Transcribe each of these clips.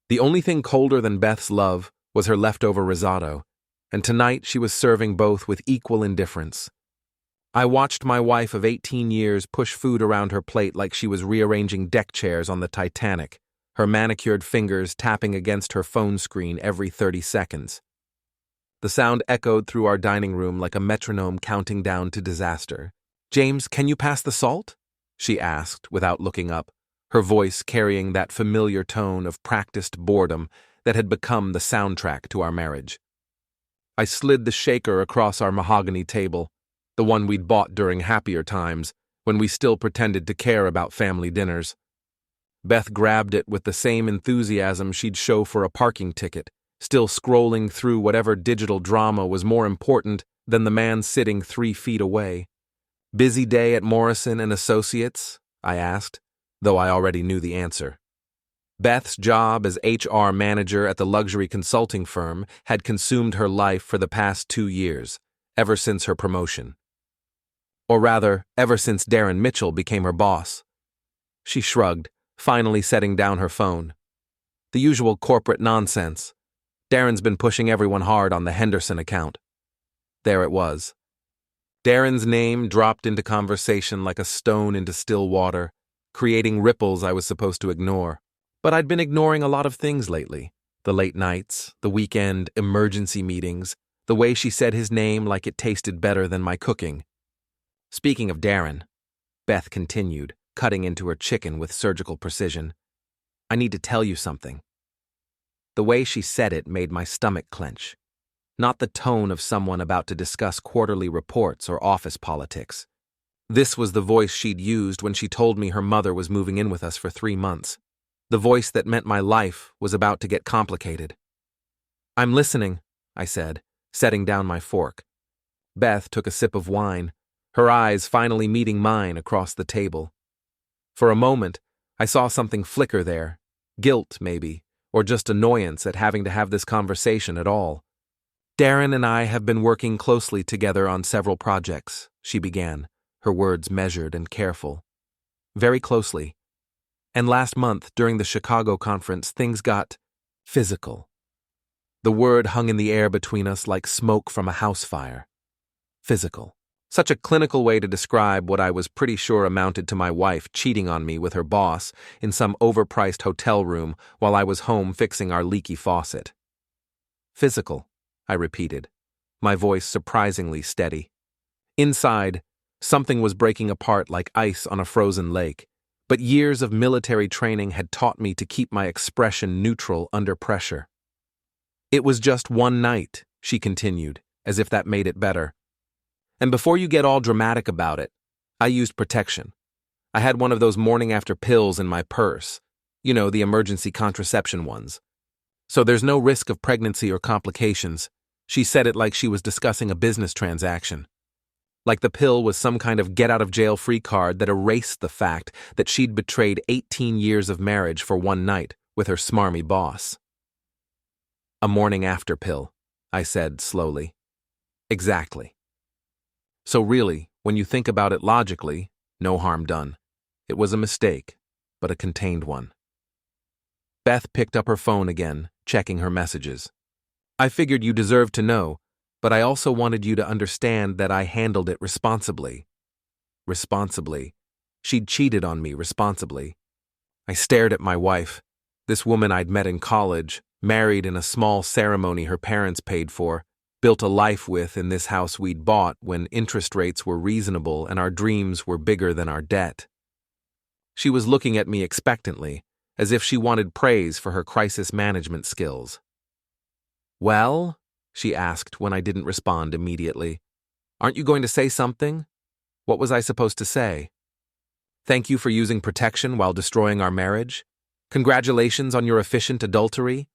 The only thing colder than Beth's love was her leftover risotto, and tonight she was serving both with equal indifference. I watched my wife of 18 years push food around her plate like she was rearranging deck chairs on the Titanic, her manicured fingers tapping against her phone screen every 30 seconds. The sound echoed through our dining room like a metronome counting down to disaster. "James, can you pass the salt?" she asked without looking up, her voice carrying that familiar tone of practiced boredom that had become the soundtrack to our marriage. I slid the shaker across our mahogany table, the one we'd bought during happier times, when we still pretended to care about family dinners. Beth grabbed it with the same enthusiasm she'd show for a parking ticket, still scrolling through whatever digital drama was more important than the man sitting 3 feet away. "Busy day at Morrison Associates?" I asked, though I already knew the answer. Beth's job as HR manager at the luxury consulting firm had consumed her life for the past 2 years, ever since her promotion. Or rather, ever since Darren Mitchell became her boss. She shrugged, finally setting down her phone. The usual corporate nonsense. Darren's been pushing everyone hard on the Henderson account. There it was. Darren's name dropped into conversation like a stone into still water, creating ripples I was supposed to ignore. But I'd been ignoring a lot of things lately. The late nights, the weekend emergency meetings, the way she said his name like it tasted better than my cooking. "Speaking of Darren," Beth continued, cutting into her chicken with surgical precision, "I need to tell you something." The way she said it made my stomach clench. Not the tone of someone about to discuss quarterly reports or office politics. This was the voice she'd used when she told me her mother was moving in with us for 3 months. The voice that meant my life was about to get complicated. "I'm listening," I said, setting down my fork. Beth took a sip of wine, her eyes finally meeting mine across the table. For a moment, I saw something flicker there. Guilt, maybe, or just annoyance at having to have this conversation at all. "Darren and I have been working closely together on several projects," she began, her words measured and careful. "Very closely. And last month, during the Chicago conference, things got physical." The word hung in the air between us like smoke from a house fire. Physical. Such a clinical way to describe what I was pretty sure amounted to my wife cheating on me with her boss in some overpriced hotel room while I was home fixing our leaky faucet. "Physical," I repeated, my voice surprisingly steady. Inside, something was breaking apart like ice on a frozen lake, but years of military training had taught me to keep my expression neutral under pressure. "It was just one night," she continued, as if that made it better. "And before you get all dramatic about it, I used protection. I had one of those morning-after pills in my purse, you know, the emergency contraception ones. So there's no risk of pregnancy or complications." She said it like she was discussing a business transaction. Like the pill was some kind of get-out-of-jail-free card that erased the fact that she'd betrayed 18 years of marriage for one night with her smarmy boss. "A morning-after pill," I said slowly. "Exactly. So really, when you think about it logically, no harm done. It was a mistake, but a contained one." Beth picked up her phone again, checking her messages. "I figured you deserved to know, but I also wanted you to understand that I handled it responsibly." Responsibly. She'd cheated on me responsibly. I stared at my wife, this woman I'd met in college, married in a small ceremony her parents paid for, built a life with in this house we'd bought when interest rates were reasonable and our dreams were bigger than our debt. She was looking at me expectantly, as if she wanted praise for her crisis management skills. "Well?" she asked when I didn't respond immediately. "Aren't you going to say something?" What was I supposed to say? "Thank you for using protection while destroying our marriage? Congratulations on your efficient adultery?"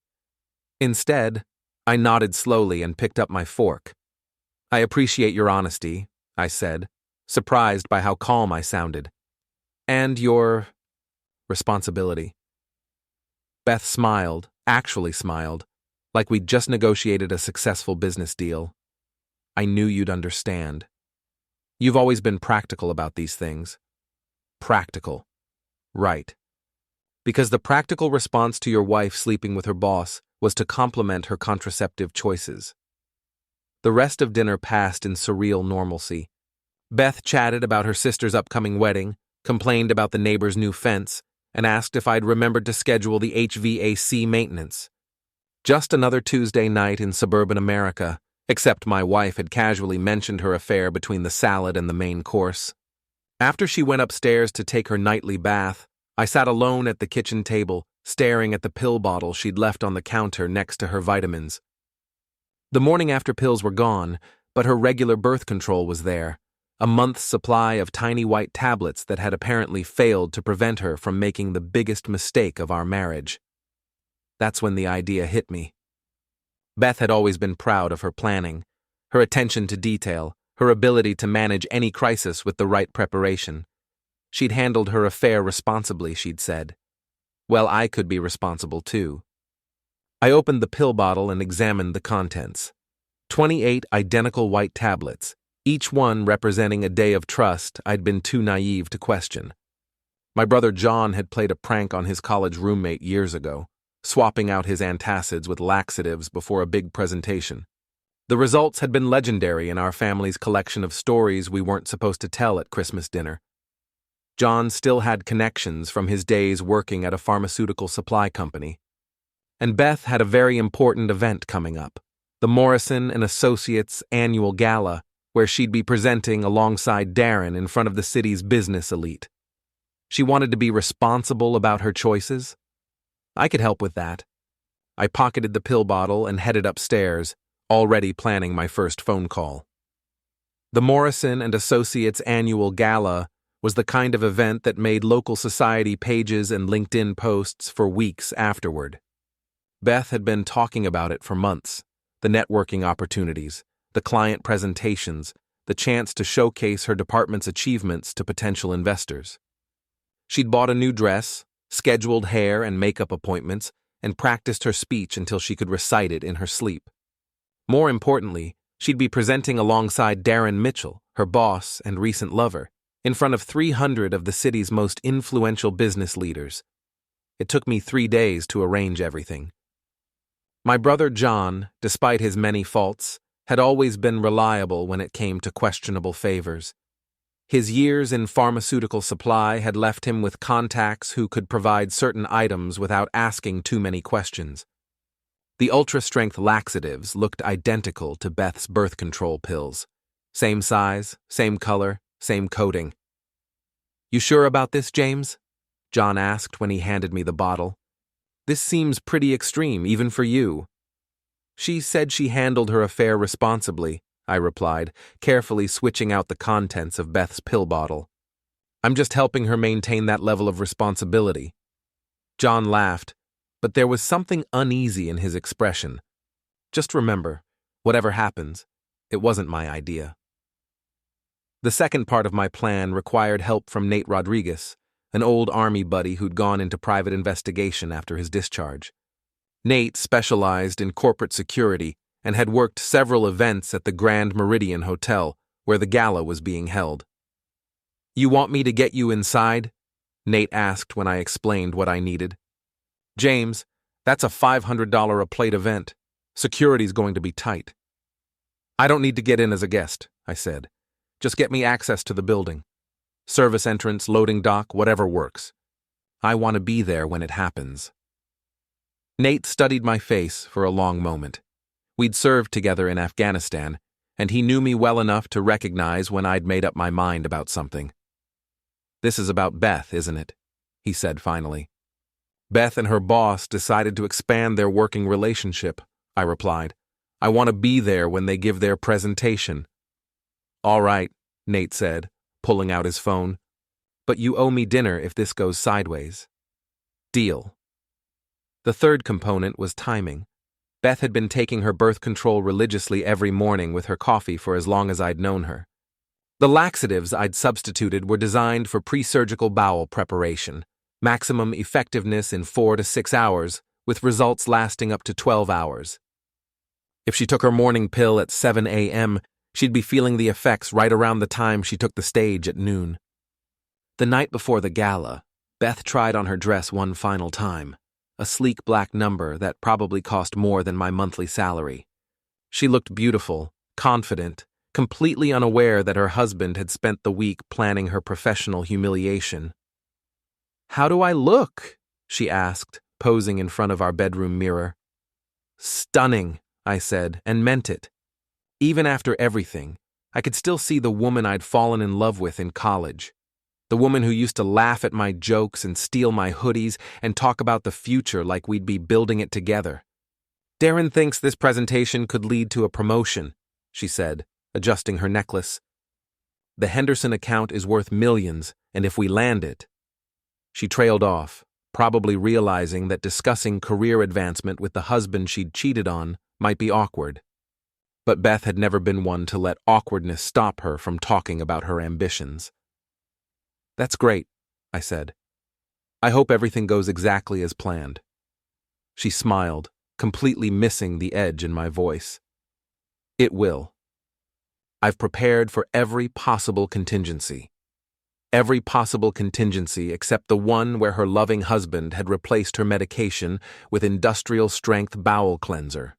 Instead, I nodded slowly and picked up my fork. "I appreciate your honesty," I said, surprised by how calm I sounded. "And your responsibility." Beth smiled, actually smiled, like we'd just negotiated a successful business deal. "I knew you'd understand. You've always been practical about these things." Practical. Right. Because the practical response to your wife sleeping with her boss was to compliment her contraceptive choices. The rest of dinner passed in surreal normalcy. Beth chatted about her sister's upcoming wedding, complained about the neighbor's new fence, and asked if I'd remembered to schedule the HVAC maintenance. Just another Tuesday night in suburban America, except my wife had casually mentioned her affair between the salad and the main course. After she went upstairs to take her nightly bath, I sat alone at the kitchen table, staring at the pill bottle she'd left on the counter next to her vitamins. The morning after pills were gone, but her regular birth control was there, a month's supply of tiny white tablets that had apparently failed to prevent her from making the biggest mistake of our marriage. That's when the idea hit me. Beth had always been proud of her planning, her attention to detail, her ability to manage any crisis with the right preparation. She'd handled her affair responsibly, she'd said. Well, I could be responsible too. I opened the pill bottle and examined the contents. 28 identical white tablets, each one representing a day of trust I'd been too naive to question. My brother John had played a prank on his college roommate years ago, swapping out his antacids with laxatives before a big presentation. The results had been legendary in our family's collection of stories we weren't supposed to tell at Christmas dinner. John still had connections from his days working at a pharmaceutical supply company. And Beth had a very important event coming up, the Morrison Associates annual Gala, where she'd be presenting alongside Darren in front of the city's business elite. She wanted to be responsible about her choices. I could help with that. I pocketed the pill bottle and headed upstairs, already planning my first phone call. The Morrison Associates annual Gala was the kind of event that made local society pages and LinkedIn posts for weeks afterward. Beth had been talking about it for months, the networking opportunities, the client presentations, the chance to showcase her department's achievements to potential investors. She'd bought a new dress, scheduled hair and makeup appointments, and practiced her speech until she could recite it in her sleep. More importantly, she'd be presenting alongside Darren Mitchell, her boss and recent lover, in front of 300 of the city's most influential business leaders. It took me 3 days to arrange everything. My brother John, despite his many faults, had always been reliable when it came to questionable favors. His years in pharmaceutical supply had left him with contacts who could provide certain items without asking too many questions. The ultra-strength laxatives looked identical to Beth's birth control pills. Same size, same color, same coating. "You sure about this, James?" John asked when he handed me the bottle. "This seems pretty extreme, even for you." "She said she handled her affair responsibly," I replied, carefully switching out the contents of Beth's pill bottle. "I'm just helping her maintain that level of responsibility." John laughed, but there was something uneasy in his expression. "Just remember, whatever happens, it wasn't my idea." The second part of my plan required help from Nate Rodriguez, an old Army buddy who'd gone into private investigation after his discharge. Nate specialized in corporate security and had worked several events at the Grand Meridian Hotel, where the gala was being held. "You want me to get you inside?" Nate asked when I explained what I needed. "James, that's a $500 a plate event. Security's going to be tight." "I don't need to get in as a guest," I said. "Just get me access to the building. Service entrance, loading dock, whatever works. I want to be there when it happens." Nate studied my face for a long moment. We'd served together in Afghanistan, and he knew me well enough to recognize when I'd made up my mind about something. "This is about Beth, isn't it?" he said finally. "Beth and her boss decided to expand their working relationship," I replied. "I want to be there when they give their presentation." "All right," Nate said, pulling out his phone. "But you owe me dinner if this goes sideways." Deal. The third component was timing. Beth had been taking her birth control religiously every morning with her coffee for as long as I'd known her. The laxatives I'd substituted were designed for pre-surgical bowel preparation, maximum effectiveness in 4 to 6 hours, with results lasting up to 12 hours. If she took her morning pill at 7 a.m., she'd be feeling the effects right around the time she took the stage at noon. The night before the gala, Beth tried on her dress one final time, a sleek black number that probably cost more than my monthly salary. She looked beautiful, confident, completely unaware that her husband had spent the week planning her professional humiliation. "How do I look?" she asked, posing in front of our bedroom mirror. "Stunning," I said, and meant it. Even after everything, I could still see the woman I'd fallen in love with in college. The woman who used to laugh at my jokes and steal my hoodies and talk about the future like we'd be building it together. "Darren thinks this presentation could lead to a promotion," she said, adjusting her necklace. "The Henderson account is worth millions, and if we land it—" She trailed off, probably realizing that discussing career advancement with the husband she'd cheated on might be awkward. But Beth had never been one to let awkwardness stop her from talking about her ambitions. "That's great," I said. "I hope everything goes exactly as planned." She smiled, completely missing the edge in my voice. "It will. I've prepared for every possible contingency. Every possible contingency except the one where her loving husband had replaced her medication with industrial-strength bowel cleanser."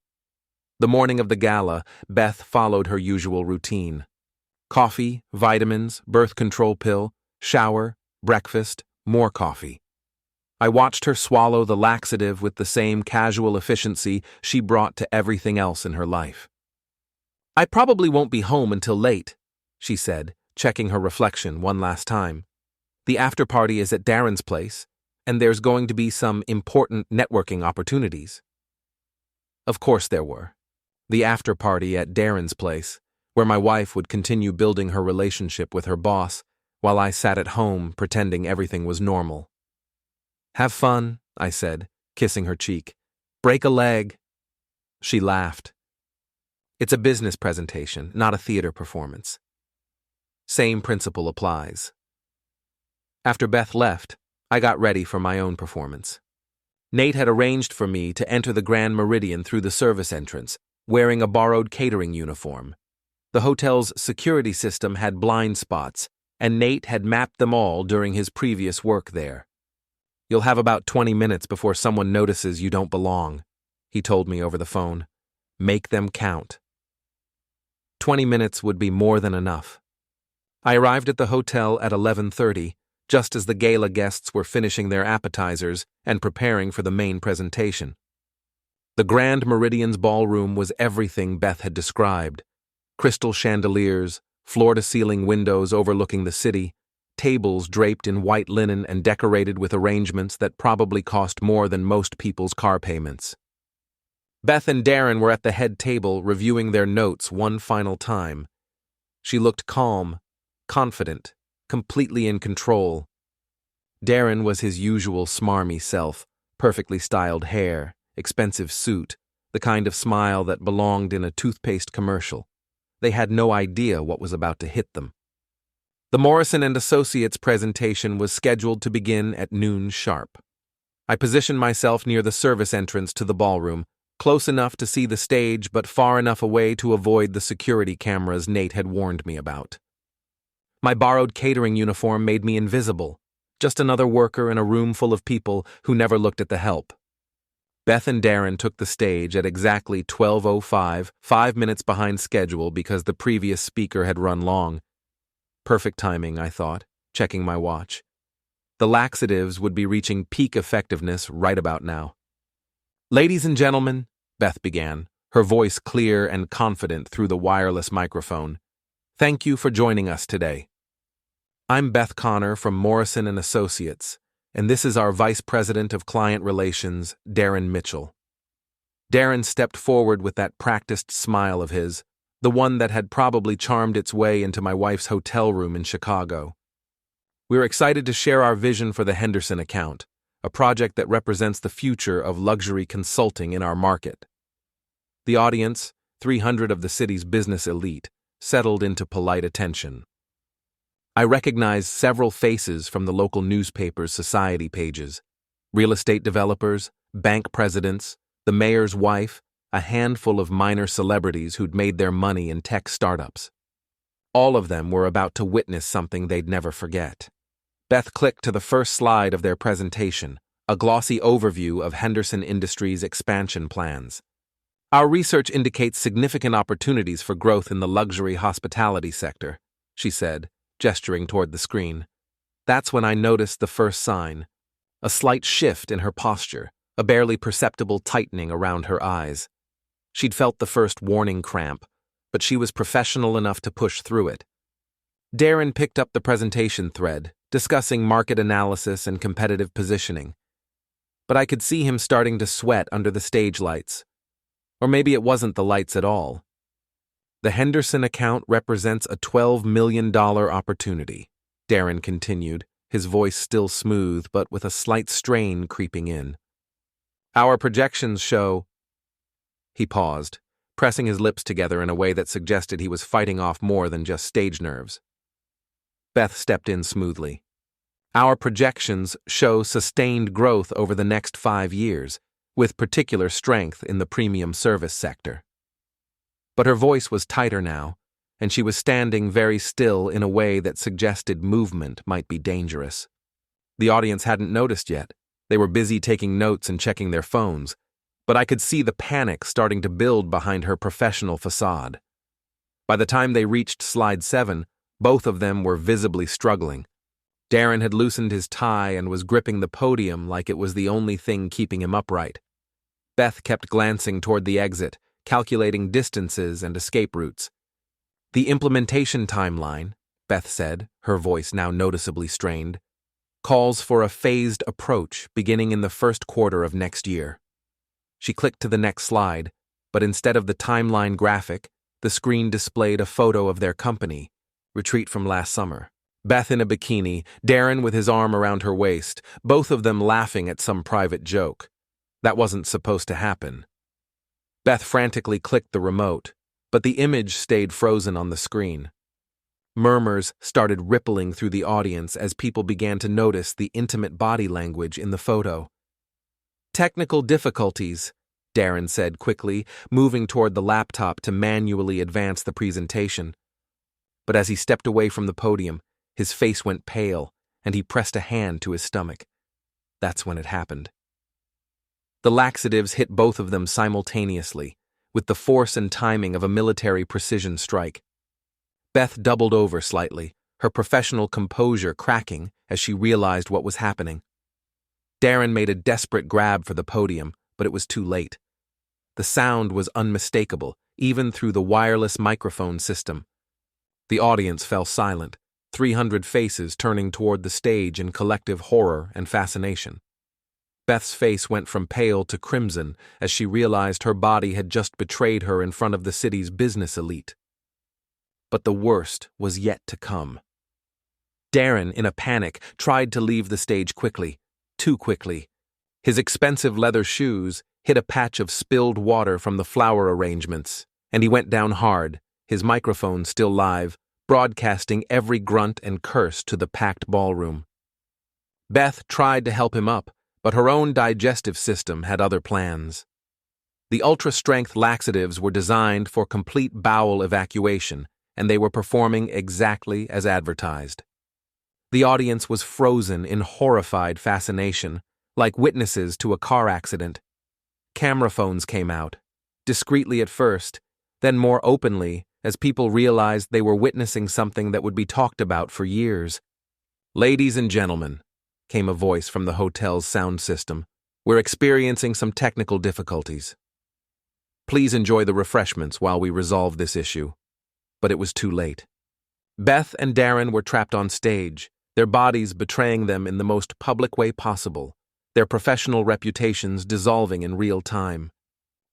The morning of the gala, Beth followed her usual routine. Coffee, vitamins, birth control pill, shower, breakfast, more coffee. I watched her swallow the laxative with the same casual efficiency she brought to everything else in her life. "I probably won't be home until late," she said, checking her reflection one last time. "The after-party is at Darren's place, and there's going to be some important networking opportunities." Of course there were. The after-party at Darren's place, where my wife would continue building her relationship with her boss, while I sat at home pretending everything was normal. "Have fun," I said, kissing her cheek. "Break a leg." She laughed. "It's a business presentation, not a theater performance." Same principle applies. After Beth left, I got ready for my own performance. Nate had arranged for me to enter the Grand Meridian through the service entrance, wearing a borrowed catering uniform. The hotel's security system had blind spots, and Nate had mapped them all during his previous work there. "You'll have about 20 minutes before someone notices you don't belong," he told me over the phone. "Make them count." 20 minutes would be more than enough. I arrived at the hotel at 11:30, just as the gala guests were finishing their appetizers and preparing for the main presentation. The Grand Meridian's ballroom was everything Beth had described. Crystal chandeliers, floor-to-ceiling windows overlooking the city, tables draped in white linen and decorated with arrangements that probably cost more than most people's car payments. Beth and Darren were at the head table reviewing their notes one final time. She looked calm, confident, completely in control. Darren was his usual smarmy self, perfectly styled hair, expensive suit, the kind of smile that belonged in a toothpaste commercial. They had no idea what was about to hit them. The Morrison Associates presentation was scheduled to begin at noon sharp. I positioned myself near the service entrance to the ballroom, close enough to see the stage but far enough away to avoid the security cameras Nate had warned me about. My borrowed catering uniform made me invisible, just another worker in a room full of people who never looked at the help. Beth and Darren took the stage at exactly 12:05, 5 minutes behind schedule because the previous speaker had run long. Perfect timing, I thought, checking my watch. The laxatives would be reaching peak effectiveness right about now. "Ladies and gentlemen," Beth began, her voice clear and confident through the wireless microphone, "thank you for joining us today. I'm Beth Connor from Morrison Associates, and this is our Vice President of Client Relations, Darren Mitchell." Darren stepped forward with that practiced smile of his, the one that had probably charmed its way into my wife's hotel room in Chicago. "We're excited to share our vision for the Henderson account, a project that represents the future of luxury consulting in our market." The audience, 300 of the city's business elite, settled into polite attention. I recognized several faces from the local newspaper's society pages: real estate developers, bank presidents, the mayor's wife, a handful of minor celebrities who'd made their money in tech startups. All of them were about to witness something they'd never forget. Beth clicked to the first slide of their presentation, a glossy overview of Henderson Industries' expansion plans. Our research indicates significant opportunities for growth in the luxury hospitality sector, she said, gesturing toward the screen. That's when I noticed the first sign, a slight shift in her posture, a barely perceptible tightening around her eyes. She'd felt the first warning cramp, but she was professional enough to push through it. Darren picked up the presentation thread, discussing market analysis and competitive positioning. But I could see him starting to sweat under the stage lights. Or maybe it wasn't the lights at all. The Henderson account represents a $12 million opportunity, Darren continued, his voice still smooth but with a slight strain creeping in. Our projections show... He paused, pressing his lips together in a way that suggested he was fighting off more than just stage nerves. Beth stepped in smoothly. Our projections show sustained growth over the next 5 years, with particular strength in the premium service sector. But her voice was tighter now, and she was standing very still in a way that suggested movement might be dangerous. The audience hadn't noticed yet. They were busy taking notes and checking their phones, but I could see the panic starting to build behind her professional facade. By the time they reached slide 7, both of them were visibly struggling. Darren had loosened his tie and was gripping the podium like it was the only thing keeping him upright. Beth kept glancing toward the exit, calculating distances and escape routes. The implementation timeline, Beth said, her voice now noticeably strained, calls for a phased approach beginning in the first quarter of next year. She clicked to the next slide, but instead of the timeline graphic, the screen displayed a photo of their company, retreat from last summer. Beth in a bikini, Darren with his arm around her waist, both of them laughing at some private joke. That wasn't supposed to happen. Beth frantically clicked the remote, but the image stayed frozen on the screen. Murmurs started rippling through the audience as people began to notice the intimate body language in the photo. Technical difficulties, Darren said quickly, moving toward the laptop to manually advance the presentation. But as he stepped away from the podium, his face went pale, and he pressed a hand to his stomach. That's when it happened. The laxatives hit both of them simultaneously, with the force and timing of a military precision strike. Beth doubled over slightly, her professional composure cracking as she realized what was happening. Darren made a desperate grab for the podium, but it was too late. The sound was unmistakable, even through the wireless microphone system. The audience fell silent, 300 faces turning toward the stage in collective horror and fascination. Beth's face went from pale to crimson as she realized her body had just betrayed her in front of the city's business elite. But the worst was yet to come. Darren, in a panic, tried to leave the stage quickly, too quickly. His expensive leather shoes hit a patch of spilled water from the flower arrangements, and he went down hard, his microphone still live, broadcasting every grunt and curse to the packed ballroom. Beth tried to help him up, but her own digestive system had other plans. The ultra-strength laxatives were designed for complete bowel evacuation, and they were performing exactly as advertised. The audience was frozen in horrified fascination, like witnesses to a car accident. Camera phones came out, discreetly at first, then more openly as people realized they were witnessing something that would be talked about for years. "Ladies and gentlemen," came a voice from the hotel's sound system, "we're experiencing some technical difficulties. Please enjoy the refreshments while we resolve this issue." But it was too late. Beth and Darren were trapped on stage, their bodies betraying them in the most public way possible, their professional reputations dissolving in real time.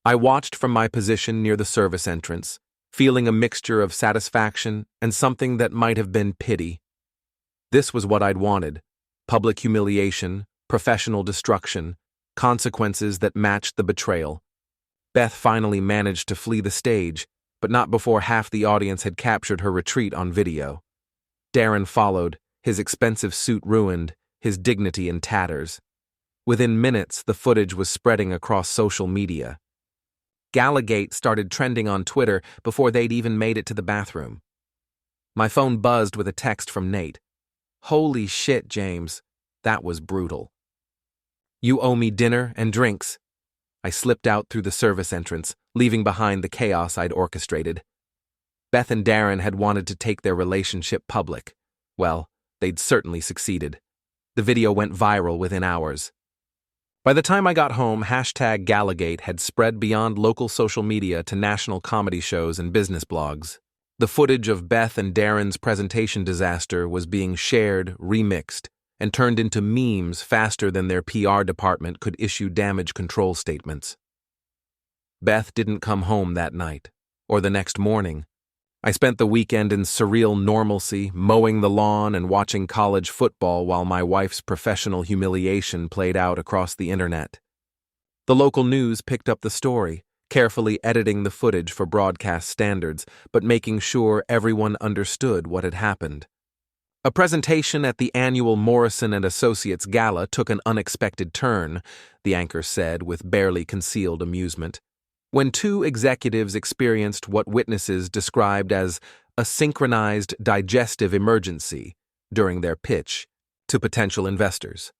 I watched from my position near the service entrance, feeling a mixture of satisfaction and something that might have been pity. This was what I'd wanted: public humiliation, professional destruction, consequences that matched the betrayal. Beth finally managed to flee the stage, but not before half the audience had captured her retreat on video. Darren followed, his expensive suit ruined, his dignity in tatters. Within minutes, the footage was spreading across social media. Galagate started trending on Twitter before they'd even made it to the bathroom. My phone buzzed with a text from Nate. Holy shit, James. That was brutal. You owe me dinner and drinks. I slipped out through the service entrance, leaving behind the chaos I'd orchestrated. Beth and Darren had wanted to take their relationship public. Well, they'd certainly succeeded. The video went viral within hours. By the time I got home, #Galagate had spread beyond local social media to national comedy shows and business blogs. The footage of Beth and Darren's presentation disaster was being shared, remixed, and turned into memes faster than their PR department could issue damage control statements. Beth didn't come home that night, or the next morning. I spent the weekend in surreal normalcy, mowing the lawn and watching college football while my wife's professional humiliation played out across the internet. The local news picked up the story, carefully editing the footage for broadcast standards, but making sure everyone understood what had happened. A presentation at the annual Morrison Associates Gala took an unexpected turn, the anchor said with barely concealed amusement, when two executives experienced what witnesses described as a synchronized digestive emergency during their pitch to potential investors.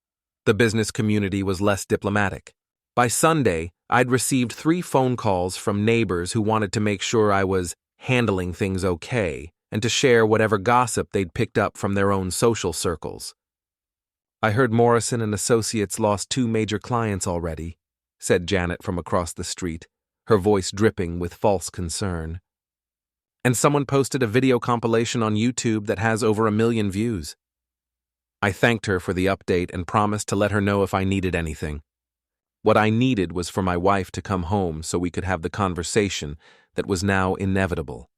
The business community was less diplomatic. By Sunday, I'd received 3 phone calls from neighbors who wanted to make sure I was handling things okay and to share whatever gossip they'd picked up from their own social circles. I heard Morrison and Associates lost 2 major clients already, said Janet from across the street, her voice dripping with false concern. And someone posted a video compilation on YouTube that has over 1 million views. I thanked her for the update and promised to let her know if I needed anything. What I needed was for my wife to come home so we could have the conversation that was now inevitable.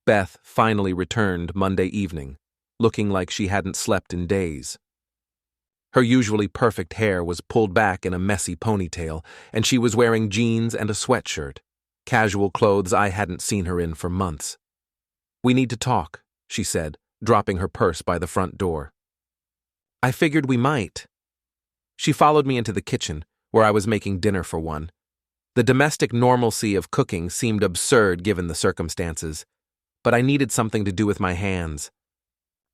Beth finally returned Monday evening, looking like she hadn't slept in days. Her usually perfect hair was pulled back in a messy ponytail, and she was wearing jeans and a sweatshirt, casual clothes I hadn't seen her in for months. "We need to talk," she said, dropping her purse by the front door. I figured we might. She followed me into the kitchen, where I was making dinner for one. The domestic normalcy of cooking seemed absurd given the circumstances, but I needed something to do with my hands.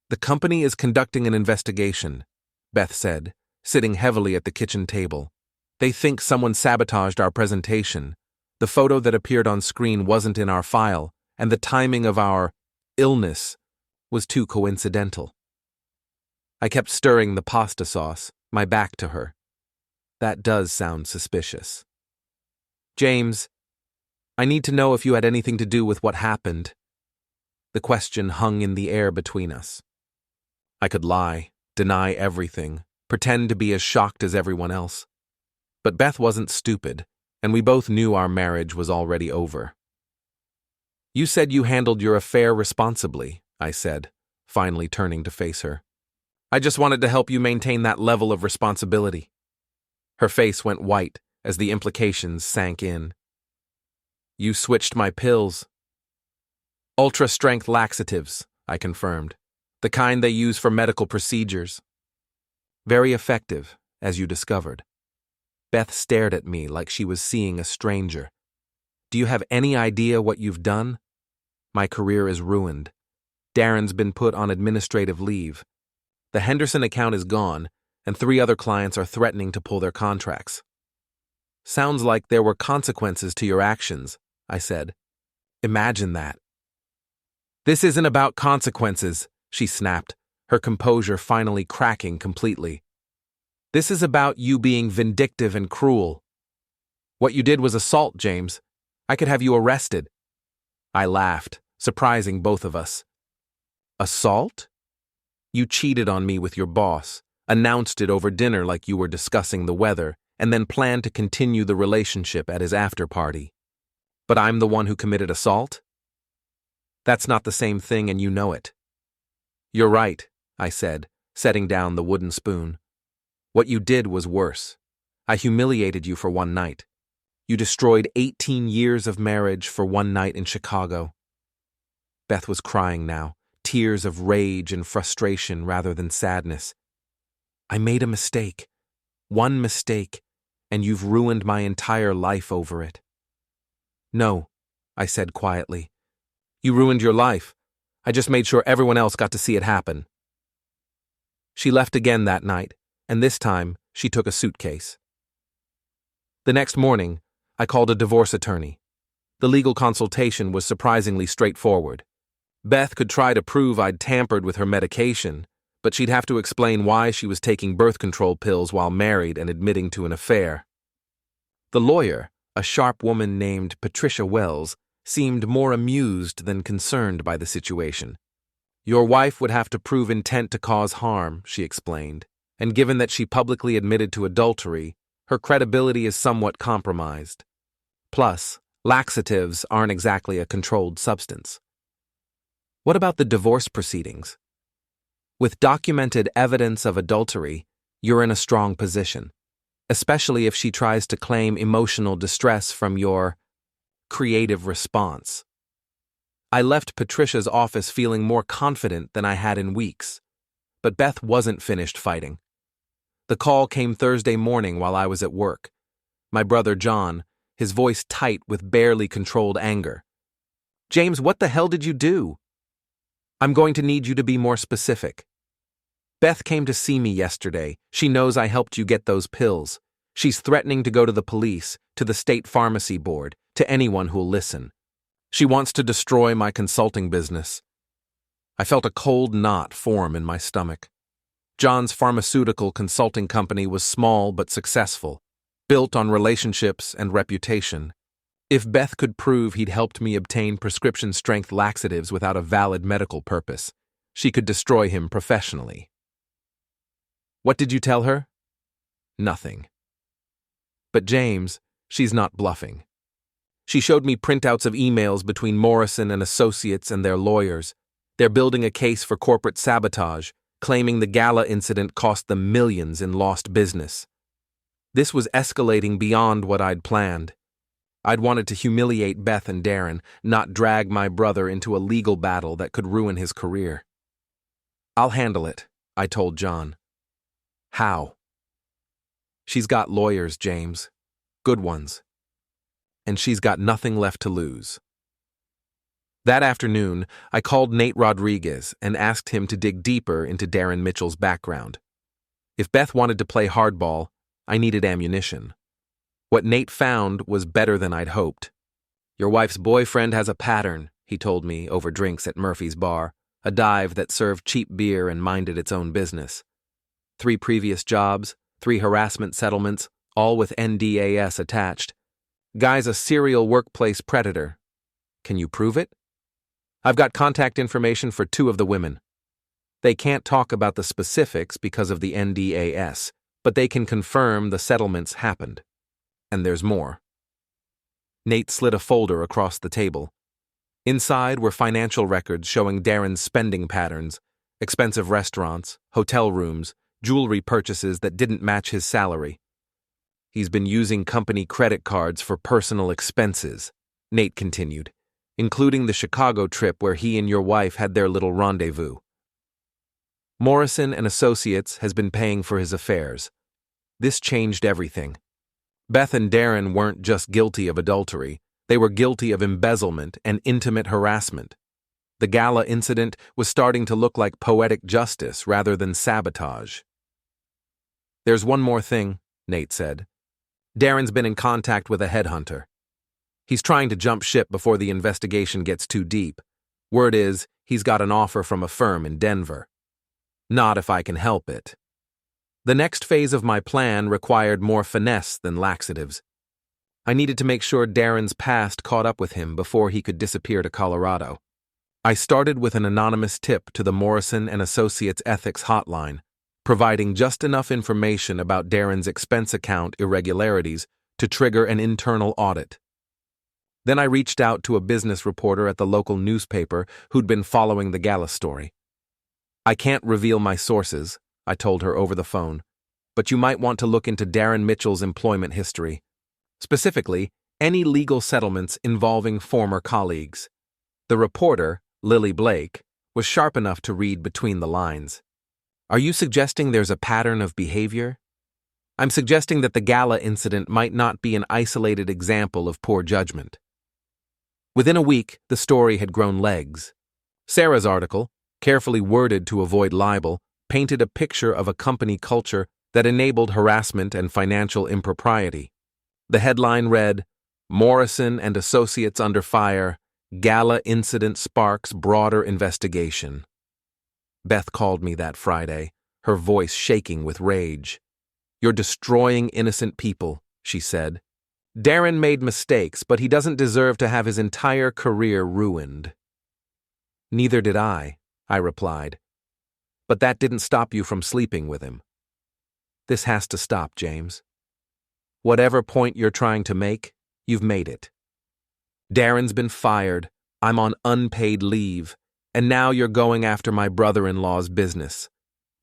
"The company is conducting an investigation," Beth said, sitting heavily at the kitchen table. "They think someone sabotaged our presentation. The photo that appeared on screen wasn't in our file, and the timing of our illness was too coincidental." I kept stirring the pasta sauce, my back to her. That does sound suspicious. "James, I need to know if you had anything to do with what happened." The question hung in the air between us. I could lie, deny everything, pretend to be as shocked as everyone else. But Beth wasn't stupid, and we both knew our marriage was already over. "You said you handled your affair responsibly," I said, finally turning to face her. "I just wanted to help you maintain that level of responsibility." Her face went white as the implications sank in. "You switched my pills." "Ultra-strength laxatives," I confirmed. "The kind they use for medical procedures." "Very effective, as you discovered." Beth stared at me like she was seeing a stranger. "Do you have any idea what you've done? My career is ruined. Darren's been put on administrative leave. The Henderson account is gone, and 3 other clients are threatening to pull their contracts." "Sounds like there were consequences to your actions," I said. "Imagine that." "This isn't about consequences," she snapped, her composure finally cracking completely. "This is about you being vindictive and cruel. What you did was assault, James. I could have you arrested." I laughed, surprising both of us. "Assault? You cheated on me with your boss, announced it over dinner like you were discussing the weather, and then planned to continue the relationship at his after-party. But I'm the one who committed assault? That's not the same thing, and you know it." "You're right," I said, setting down the wooden spoon. "What you did was worse. I humiliated you for one night. You destroyed 18 years of marriage for one night in Chicago." Beth was crying now, tears of rage and frustration rather than sadness. "I made a mistake. One mistake, and you've ruined my entire life over it." "No," I said quietly. "You ruined your life. I just made sure everyone else got to see it happen." She left again that night, and this time she took a suitcase. The next morning, I called a divorce attorney. The legal consultation was surprisingly straightforward. Beth could try to prove I'd tampered with her medication, but she'd have to explain why she was taking birth control pills while married and admitting to an affair. The lawyer, a sharp woman named Patricia Wells, seemed more amused than concerned by the situation. Your wife would have to prove intent to cause harm, she explained, and given that she publicly admitted to adultery, her credibility is somewhat compromised. Plus, laxatives aren't exactly a controlled substance. What about the divorce proceedings? With documented evidence of adultery, you're in a strong position, especially if she tries to claim emotional distress from your creative response. I left Patricia's office feeling more confident than I had in weeks, but Beth wasn't finished fighting. The call came Thursday morning while I was at work. My brother John, his voice tight with barely controlled anger. "James, what the hell did you do?" "I'm going to need you to be more specific." "Beth came to see me yesterday. She knows I helped you get those pills. She's threatening to go to the police, to the state pharmacy board, to anyone who'll listen. She wants to destroy my consulting business." I felt a cold knot form in my stomach. John's pharmaceutical consulting company was small but successful, built on relationships and reputation. If Beth could prove he'd helped me obtain prescription-strength laxatives without a valid medical purpose, she could destroy him professionally. "What did you tell her?" "Nothing." "But James, she's not bluffing. She showed me printouts of emails between Morrison and Associates and their lawyers. They're building a case for corporate sabotage, claiming the Gala incident cost them millions in lost business. This was escalating beyond what I'd planned. I'd wanted to humiliate Beth and Darren, not drag my brother into a legal battle that could ruin his career. "I'll handle it," I told John. "How?" "She's got lawyers, James. Good ones. And she's got nothing left to lose." That afternoon, I called Nate Rodriguez and asked him to dig deeper into Darren Mitchell's background. If Beth wanted to play hardball, I needed ammunition. What Nate found was better than I'd hoped. "Your wife's boyfriend has a pattern," he told me over drinks at Murphy's Bar, a dive that served cheap beer and minded its own business. 3 previous jobs, 3 harassment settlements, all with NDAS attached. Guy's a serial workplace predator. Can you prove it? I've got contact information for 2 of the women. They can't talk about the specifics because of the NDAS, but they can confirm the settlements happened. And there's more. Nate slid a folder across the table. Inside were financial records showing Darren's spending patterns, expensive restaurants, hotel rooms, jewelry purchases that didn't match his salary. He's been using company credit cards for personal expenses, Nate continued, including the Chicago trip where he and your wife had their little rendezvous. Morrison Associates has been paying for his affairs. This changed everything. Beth and Darren weren't just guilty of adultery, they were guilty of embezzlement and intimate harassment. The Gala incident was starting to look like poetic justice rather than sabotage. "There's one more thing," Nate said. "Darren's been in contact with a headhunter. He's trying to jump ship before the investigation gets too deep. Word is, he's got an offer from a firm in Denver. Not if I can help it." The next phase of my plan required more finesse than laxatives. I needed to make sure Darren's past caught up with him before he could disappear to Colorado. I started with an anonymous tip to the Morrison Associates ethics hotline, providing just enough information about Darren's expense account irregularities to trigger an internal audit. Then I reached out to a business reporter at the local newspaper who'd been following the Gala story. "I can't reveal my sources," I told her over the phone, "but you might want to look into Darren Mitchell's employment history. Specifically, any legal settlements involving former colleagues." The reporter, Lily Blake, was sharp enough to read between the lines. "Are you suggesting there's a pattern of behavior?" "I'm suggesting that the Gala incident might not be an isolated example of poor judgment." Within a week, the story had grown legs. Sarah's article, carefully worded to avoid libel, painted a picture of a company culture that enabled harassment and financial impropriety. The headline read, "Morrison and Associates under fire, Gala incident sparks broader investigation." Beth called me that Friday, her voice shaking with rage. "You're destroying innocent people," she said. "Darren made mistakes, but he doesn't deserve to have his entire career ruined." "Neither did I replied. "But that didn't stop you from sleeping with him. This has to stop, James. Whatever point you're trying to make, you've made it. Darren's been fired, I'm on unpaid leave, and now you're going after my brother-in-law's business.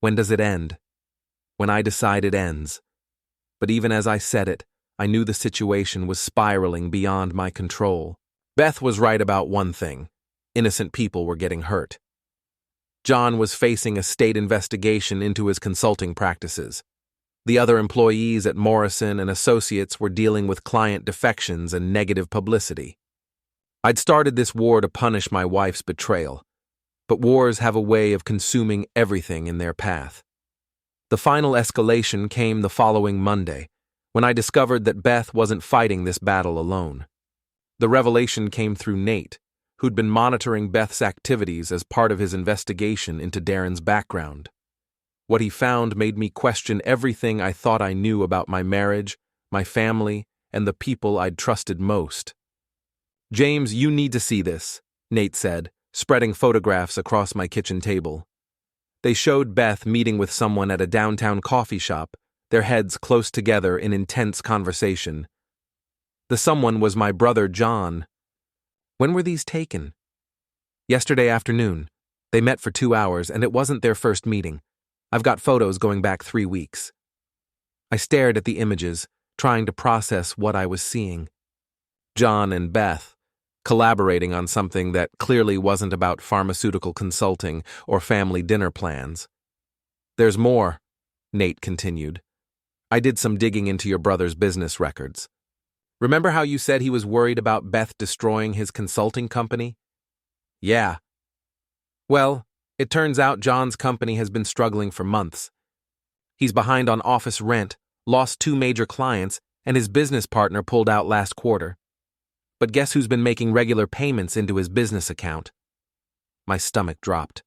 When does it end?" "When I decide it ends." But even as I said it, I knew the situation was spiraling beyond my control. Beth was right about one thing. Innocent people were getting hurt. John was facing a state investigation into his consulting practices. The other employees at Morrison and Associates were dealing with client defections and negative publicity. I'd started this war to punish my wife's betrayal, but wars have a way of consuming everything in their path. The final escalation came the following Monday, when I discovered that Beth wasn't fighting this battle alone. The revelation came through Nate, who'd been monitoring Beth's activities as part of his investigation into Darren's background. What he found made me question everything I thought I knew about my marriage, my family, and the people I'd trusted most. "James, you need to see this," Nate said, spreading photographs across my kitchen table. They showed Beth meeting with someone at a downtown coffee shop, their heads close together in intense conversation. The someone was my brother John. "When were these taken?" "Yesterday afternoon. They met for 2 hours, and it wasn't their first meeting. I've got photos going back 3 weeks. I stared at the images, trying to process what I was seeing. John and Beth, collaborating on something that clearly wasn't about pharmaceutical consulting or family dinner plans. "There's more," Nate continued. "I did some digging into your brother's business records. Remember how you said he was worried about Beth destroying his consulting company?" "Yeah." "Well, it turns out John's company has been struggling for months. He's behind on office rent, lost 2 major clients, and his business partner pulled out last quarter. But guess who's been making regular payments into his business account?" My stomach dropped.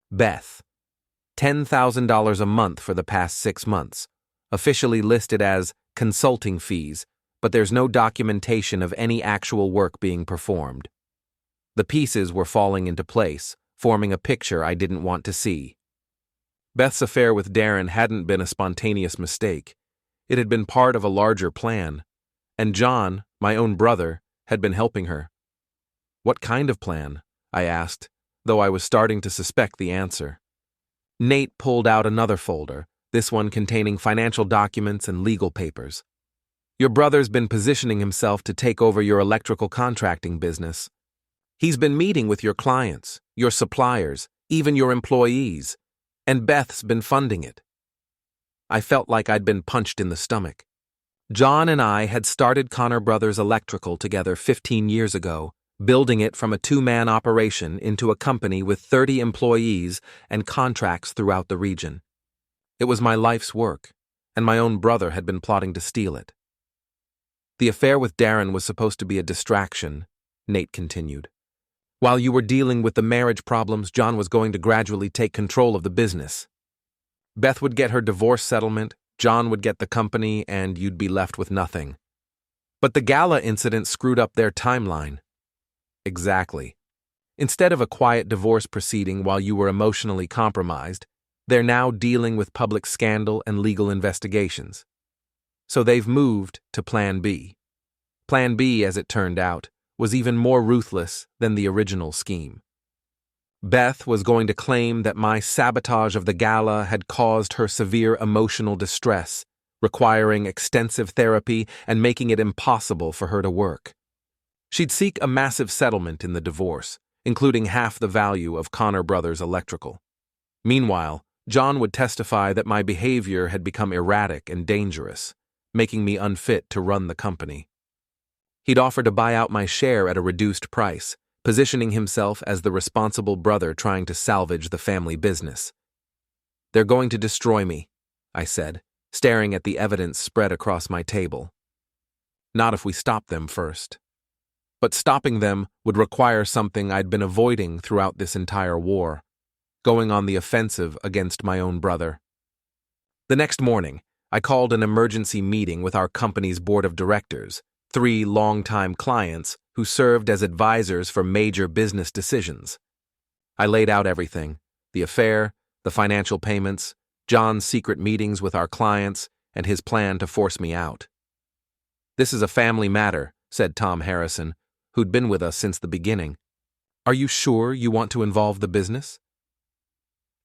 "Beth. $10,000 a month for the past 6 months, officially listed as consulting fees, but there's no documentation of any actual work being performed. The pieces were falling into place, forming a picture I didn't want to see. Beth's affair with Darren hadn't been a spontaneous mistake. It had been part of a larger plan, and John, my own brother, had been helping her. "What kind of plan?" I asked, though I was starting to suspect the answer. Nate pulled out another folder, this one containing financial documents and legal papers. "Your brother's been positioning himself to take over your electrical contracting business. He's been meeting with your clients, your suppliers, even your employees, and Beth's been funding it." I felt like I'd been punched in the stomach. John and I had started Connor Brothers Electrical together 15 years ago, building it from a 2-man operation into a company with 30 employees and contracts throughout the region. It was my life's work, and my own brother had been plotting to steal it. "The affair with Darren was supposed to be a distraction," Nate continued. "While you were dealing with the marriage problems, John was going to gradually take control of the business. Beth would get her divorce settlement, John would get the company, and you'd be left with nothing. But the Gala incident screwed up their timeline." "Exactly. Instead of a quiet divorce proceeding while you were emotionally compromised, they're now dealing with public scandal and legal investigations. So they've moved to Plan B. Plan B, as it turned out, was even more ruthless than the original scheme. Beth was going to claim that my sabotage of the Gala had caused her severe emotional distress, requiring extensive therapy and making it impossible for her to work. She'd seek a massive settlement in the divorce, including half the value of Connor Brothers Electrical. Meanwhile, John would testify that my behavior had become erratic and dangerous, making me unfit to run the company. He'd offer to buy out my share at a reduced price, positioning himself as the responsible brother trying to salvage the family business. They're going to destroy me, I said, staring at the evidence spread across my table. Not if we stop them first. But stopping them would require something I'd been avoiding throughout this entire war, going on the offensive against my own brother. The next morning, I called an emergency meeting with our company's board of directors, 3 longtime clients who served as advisors for major business decisions. I laid out everything: the affair, the financial payments, John's secret meetings with our clients, and his plan to force me out. "This is a family matter," said Tom Harrison, who'd been with us since the beginning. "Are you sure you want to involve the business?"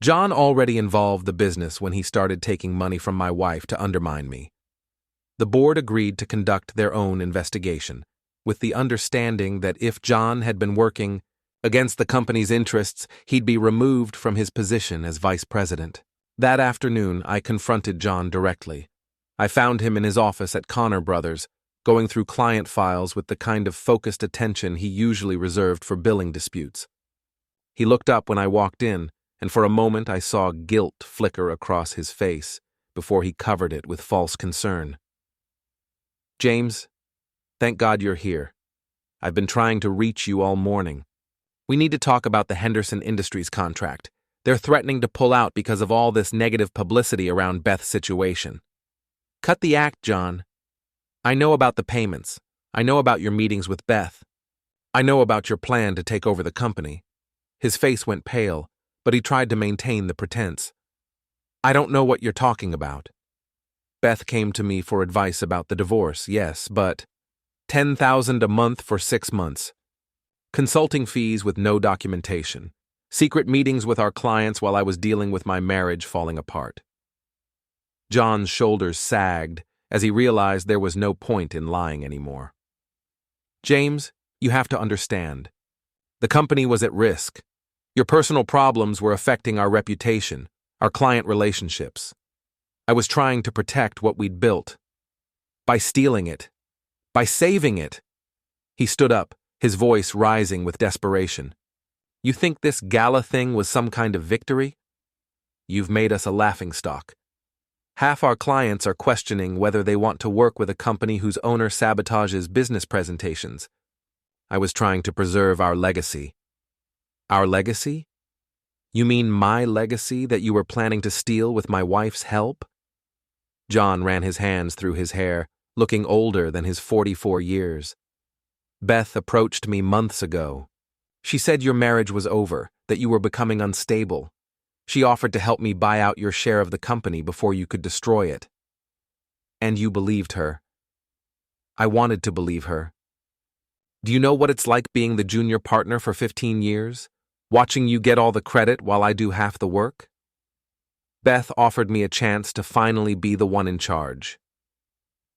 John already involved the business when he started taking money from my wife to undermine me. The board agreed to conduct their own investigation, with the understanding that if John had been working against the company's interests, he'd be removed from his position as vice president. That afternoon, I confronted John directly. I found him in his office at Connor Brothers, going through client files with the kind of focused attention he usually reserved for billing disputes. He looked up when I walked in, and for a moment I saw guilt flicker across his face before he covered it with false concern. "James, thank God you're here. I've been trying to reach you all morning. We need to talk about the Henderson Industries contract. They're threatening to pull out because of all this negative publicity around Beth's situation." "Cut the act, John. I know about the payments. I know about your meetings with Beth. I know about your plan to take over the company." His face went pale, but he tried to maintain the pretense. "I don't know what you're talking about. Beth came to me for advice about the divorce, yes, but $10,000 a month for 6 months. Consulting fees with no documentation. Secret meetings with our clients while I was dealing with my marriage falling apart." John's shoulders sagged as he realized there was no point in lying anymore. "James, you have to understand. The company was at risk. Your personal problems were affecting our reputation, our client relationships. I was trying to protect what we'd built. By stealing it. By saving it." He stood up, his voice rising with desperation. "You think this Gala thing was some kind of victory? You've made us a laughingstock. Half our clients are questioning whether they want to work with a company whose owner sabotages business presentations. I was trying to preserve our legacy." "Our legacy? You mean my legacy that you were planning to steal with my wife's help?" John ran his hands through his hair, looking older than his 44 years. "Beth approached me months ago. She said your marriage was over, that you were becoming unstable. She offered to help me buy out your share of the company before you could destroy it. And you believed her." "I wanted to believe her. Do you know what it's like being the junior partner for 15 years? Watching you get all the credit while I do half the work?" Beth offered me a chance to finally be the one in charge.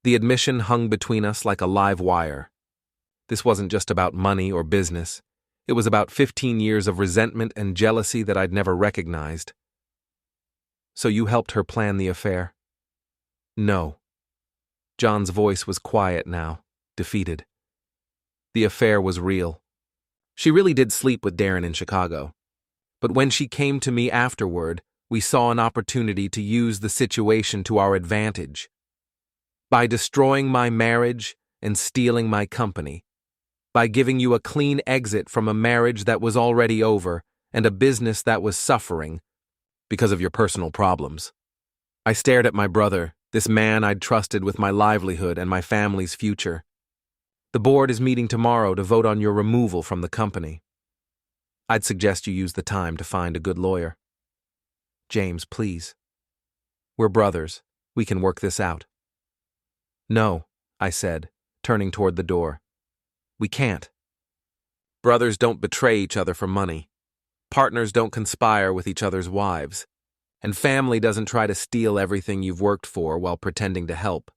The admission hung between us like a live wire. This wasn't just about money or business. It was about 15 years of resentment and jealousy that I'd never recognized. "So you helped her plan the affair?" "No." John's voice was quiet now, defeated. "The affair was real. She really did sleep with Darren in Chicago. But when she came to me afterward, we saw an opportunity to use the situation to our advantage. By destroying my marriage and stealing my company. By giving you a clean exit from a marriage that was already over and a business that was suffering because of your personal problems." I stared at my brother, this man I'd trusted with my livelihood and my family's future. "The board is meeting tomorrow to vote on your removal from the company. I'd suggest you use the time to find a good lawyer." "James, please. We're brothers. We can work this out." "No," I said, turning toward the door. "We can't. Brothers don't betray each other for money. Partners don't conspire with each other's wives. And family doesn't try to steal everything you've worked for while pretending to help."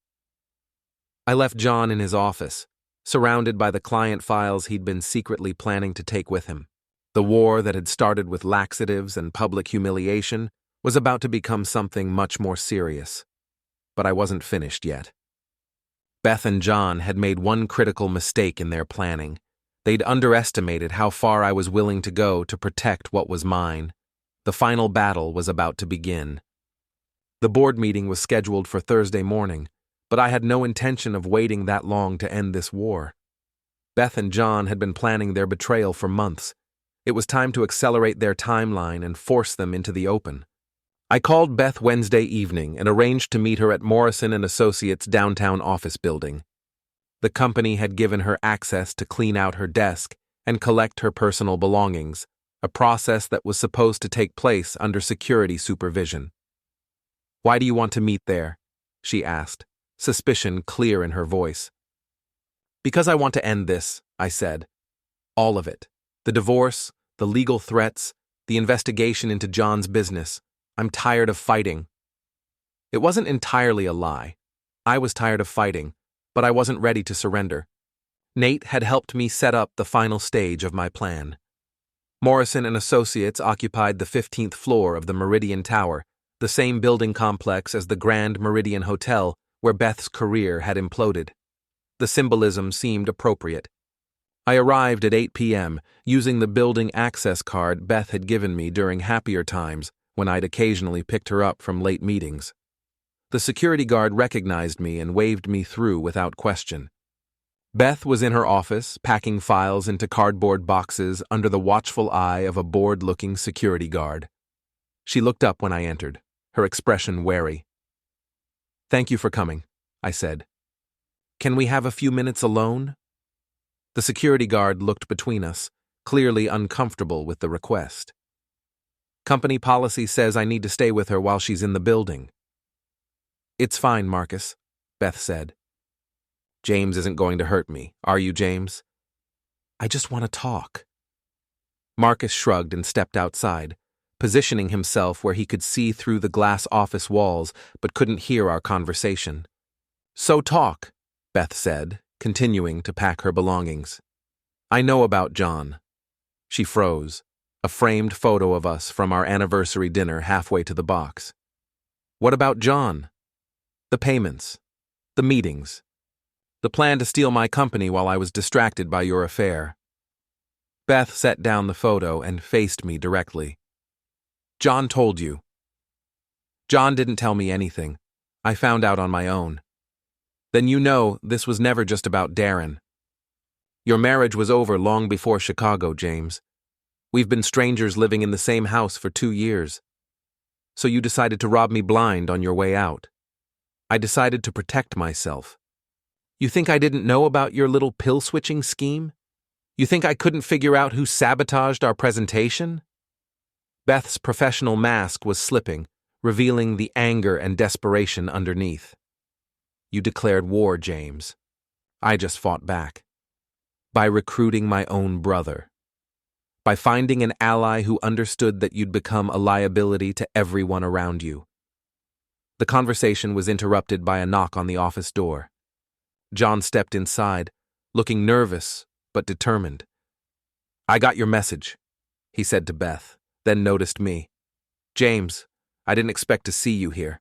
I left John in his office, surrounded by the client files he'd been secretly planning to take with him. The war that had started with laxatives and public humiliation was about to become something much more serious. But I wasn't finished yet. Beth and John had made one critical mistake in their planning. They'd underestimated how far I was willing to go to protect what was mine. The final battle was about to begin. The board meeting was scheduled for Thursday morning, but I had no intention of waiting that long to end this war. Beth and John had been planning their betrayal for months. It was time to accelerate their timeline and force them into the open. I called Beth Wednesday evening and arranged to meet her at Morrison Associates' downtown office building. The company had given her access to clean out her desk and collect her personal belongings, a process that was supposed to take place under security supervision. "Why do you want to meet there?" she asked, suspicion clear in her voice. "Because I want to end this," I said. "All of it. The divorce, the legal threats, the investigation into John's business. I'm tired of fighting." It wasn't entirely a lie. I was tired of fighting, but I wasn't ready to surrender. Nate had helped me set up the final stage of my plan. Morrison Associates occupied the 15th floor of the Meridian Tower, the same building complex as the Grand Meridian Hotel where Beth's career had imploded. The symbolism seemed appropriate. I arrived at 8 p.m., using the building access card Beth had given me during happier times when I'd occasionally picked her up from late meetings. The security guard recognized me and waved me through without question. Beth was in her office, packing files into cardboard boxes under the watchful eye of a bored-looking security guard. She looked up when I entered, her expression wary. "Thank you for coming," I said. "Can we have a few minutes alone?" The security guard looked between us, clearly uncomfortable with the request. "Company policy says I need to stay with her while she's in the building." "It's fine, Marcus," Beth said. "James isn't going to hurt me, are you, James?" "I just want to talk." Marcus shrugged and stepped outside, positioning himself where he could see through the glass office walls but couldn't hear our conversation. "So talk," Beth said, continuing to pack her belongings. "I know about John." She froze, a framed photo of us from our anniversary dinner halfway to the box. "What about John?" "The payments. The meetings. The plan to steal my company while I was distracted by your affair." Beth set down the photo and faced me directly. "John told you." "John didn't tell me anything. I found out on my own." "Then you know this was never just about Darren. Your marriage was over long before Chicago, James. We've been strangers living in the same house for 2 years. So you decided to rob me blind on your way out. I decided to protect myself. You think I didn't know about your little pill-switching scheme? You think I couldn't figure out who sabotaged our presentation?" Beth's professional mask was slipping, revealing the anger and desperation underneath. "You declared war, James. I just fought back. By recruiting my own brother. By finding an ally who understood that you'd become a liability to everyone around you." The conversation was interrupted by a knock on the office door. John stepped inside, looking nervous but determined. "I got your message," he said to Beth, then noticed me. "James, I didn't expect to see you here."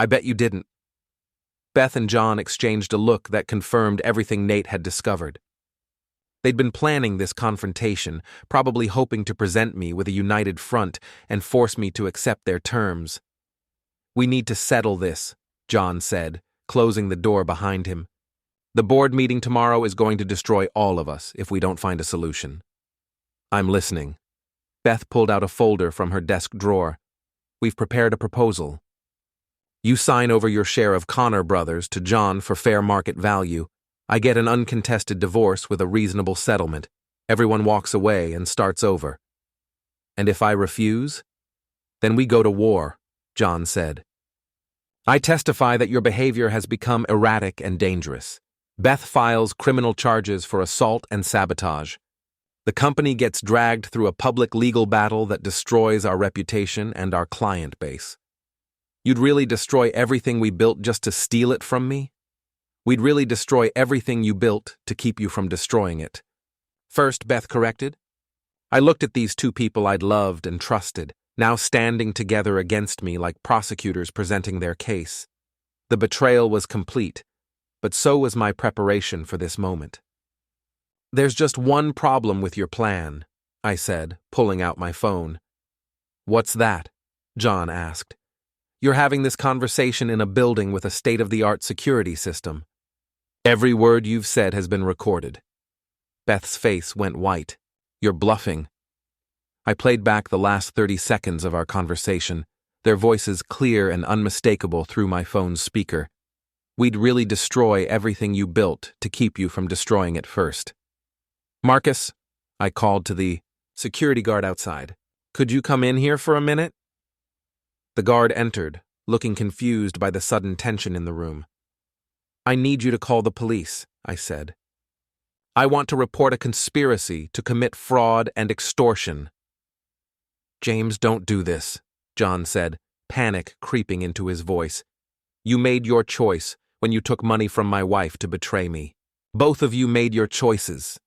"I bet you didn't." Beth and John exchanged a look that confirmed everything Nate had discovered. They'd been planning this confrontation, probably hoping to present me with a united front and force me to accept their terms. "We need to settle this," John said, closing the door behind him. "The board meeting tomorrow is going to destroy all of us if we don't find a solution." "I'm listening." Beth pulled out a folder from her desk drawer. "We've prepared a proposal. You sign over your share of Connor Brothers to John for fair market value. I get an uncontested divorce with a reasonable settlement. Everyone walks away and starts over." "And if I refuse?" "Then we go to war," John said. "I testify that your behavior has become erratic and dangerous. Beth files criminal charges for assault and sabotage. The company gets dragged through a public legal battle that destroys our reputation and our client base. You'd really destroy everything we built just to steal it from me? We'd really destroy everything you built to keep you from destroying it." First, Beth corrected. I looked at these two people I'd loved and trusted, now standing together against me like prosecutors presenting their case. The betrayal was complete, but so was my preparation for this moment. "There's just one problem with your plan," I said, pulling out my phone. "What's that?" John asked. You're having this conversation in a building with a state-of-the-art security system. Every word you've said has been recorded. Beth's face went white. You're bluffing. I played back the last 30 seconds of our conversation, their voices clear and unmistakable through my phone's speaker. We'd really destroy everything you built to keep you from destroying it first. Marcus, I called to the security guard outside. Could you come in here for a minute? The guard entered, looking confused by the sudden tension in the room. I need you to call the police, I said. I want to report a conspiracy to commit fraud and extortion. James, don't do this, John said, panic creeping into his voice. You made your choice when you took money from my wife to betray me. Both of you made your choices.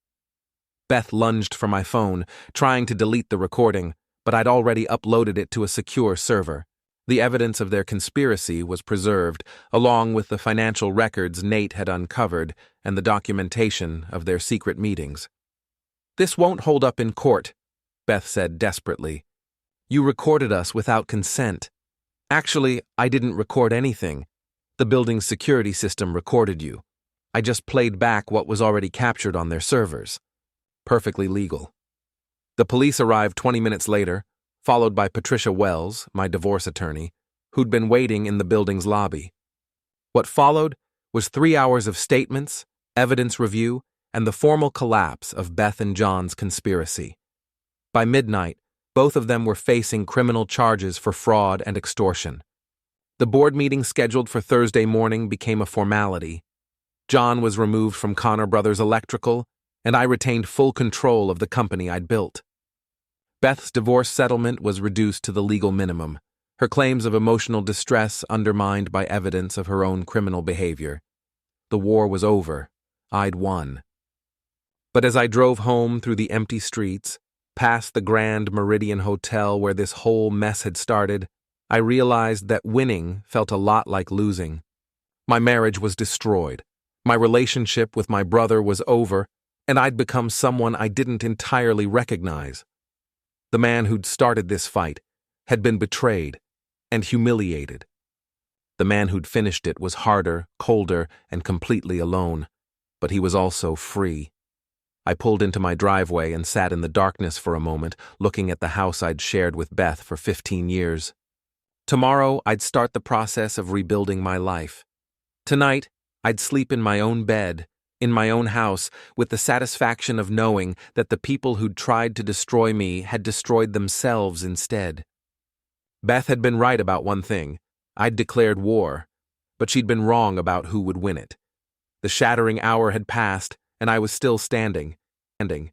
Beth lunged for my phone, trying to delete the recording, but I'd already uploaded it to a secure server. The evidence of their conspiracy was preserved, along with the financial records Nate had uncovered and the documentation of their secret meetings. This won't hold up in court, Beth said desperately. You recorded us without consent. Actually, I didn't record anything. The building's security system recorded you. I just played back what was already captured on their servers. Perfectly legal. The police arrived 20 minutes later, followed by Patricia Wells, my divorce attorney, who'd been waiting in the building's lobby. What followed was 3 hours of statements, evidence review, and the formal collapse of Beth and John's conspiracy. By midnight, both of them were facing criminal charges for fraud and extortion. The board meeting scheduled for Thursday morning became a formality. John was removed from Connor Brothers Electrical, and I retained full control of the company I'd built. Beth's divorce settlement was reduced to the legal minimum, her claims of emotional distress undermined by evidence of her own criminal behavior. The war was over. I'd won. But as I drove home through the empty streets, past the Grand Meridian Hotel where this whole mess had started, I realized that winning felt a lot like losing. My marriage was destroyed. My relationship with my brother was over, and I'd become someone I didn't entirely recognize. The man who'd started this fight had been betrayed and humiliated. The man who'd finished it was harder, colder, and completely alone, but he was also free. I pulled into my driveway and sat in the darkness for a moment, looking at the house I'd shared with Beth for 15 years. Tomorrow, I'd start the process of rebuilding my life. Tonight, I'd sleep in my own bed, in my own house, with the satisfaction of knowing that the people who'd tried to destroy me had destroyed themselves instead. Beth had been right about one thing. I'd declared war, but she'd been wrong about who would win it. The shattering hour had passed, and I was still standing. Ending.